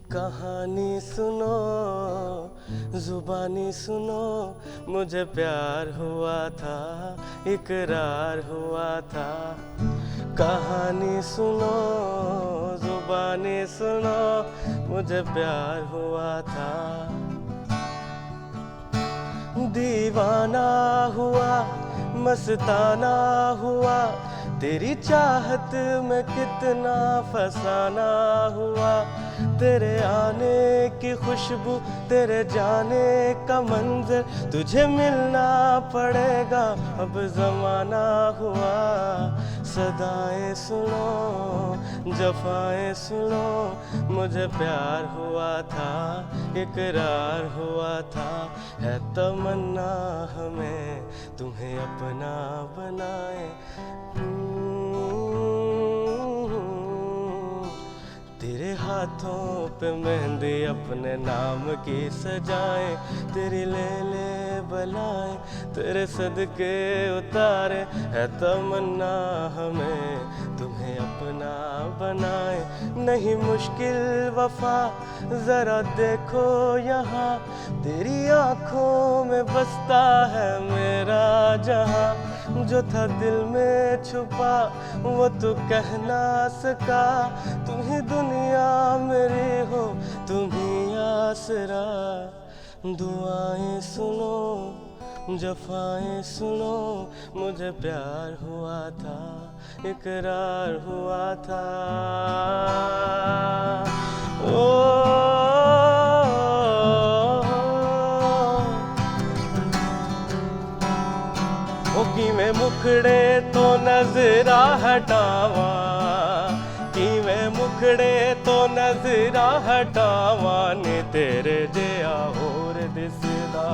कहानी सुनो, जुबानी सुनो, मुझे प्यार हुआ था, इकरार हुआ था। कहानी सुनो, जुबानी सुनो, मुझे प्यार हुआ था। दीवाना हुआ, मस्ताना हुआ, तेरी चाहत में कितना फसाना हुआ। तेरे आने की खुशबू, तेरे जाने का मंजर, तुझे मिलना पड़ेगा अब ज़माना हुआ। सदाएं सुनो, जफ़ाएं सुनो, मुझे प्यार हुआ था, इकरार हुआ था। है तमन्ना हमें तुम्हें अपना बनाए, तेरे हाथों पे मेहंदी अपने नाम की सजाए, तेरी ले बलाए, तेरे सदके उतारे। है तमन्ना हमें तुम्हें अपना बनाए। नहीं मुश्किल वफा, जरा देखो यहाँ, तेरी आंखों में बसता है मेरा जहां। जो था दिल में छुपा वो तो कह ना सका, तुम ही दुनिया मेरी हो, तुम ही आसरा। दुआएं सुनो, जफ़ाएं सुनो, मुझे प्यार हुआ था, इकरार हुआ था। किवें मुखड़े तो नजरा हटावा, किवें मुखड़े तो नजरा हटावा, ने तेरे जिया होर दिसदा,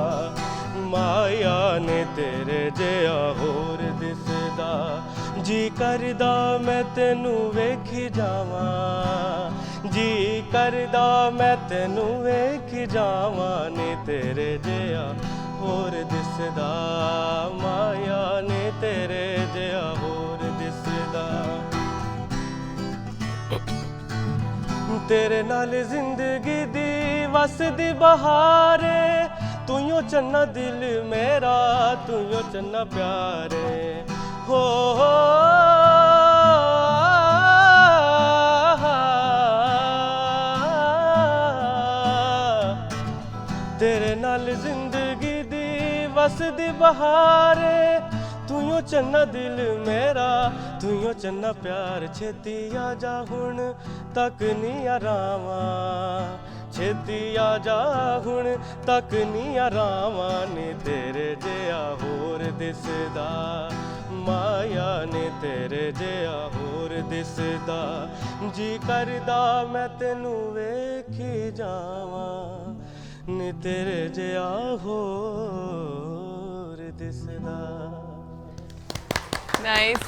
माया ने तेरे जिया होर दिसदा। जी करदा मैं तेनू वेखी जावा, जी करदा मैं तेनू वेखी जावा, ने तेरे जिया होर दिसदा, माया ने तेरे जिया होर दिसदा। तेरे नाल जिंदगी दी वसदी बहारे, तू यो चन्ना दिल मेरा, तू यो चन्ना प्यारे। हो तेरे नाल जिंदगी दी वसदी बहारे, तू यो चन्ना दिल मेरा, तू यो चन्ना प्यार। छेती आ जा हुण तक नी आरावा, छेती आ जा हुण तक नी आरावा, ने तेरे जिया होर दिसदा, माया ने तेरे जिया होर दिसदा। जी करदा मैं तेनू वेखी जावा, नी तेरे जिया होर दिसदा। नाइस।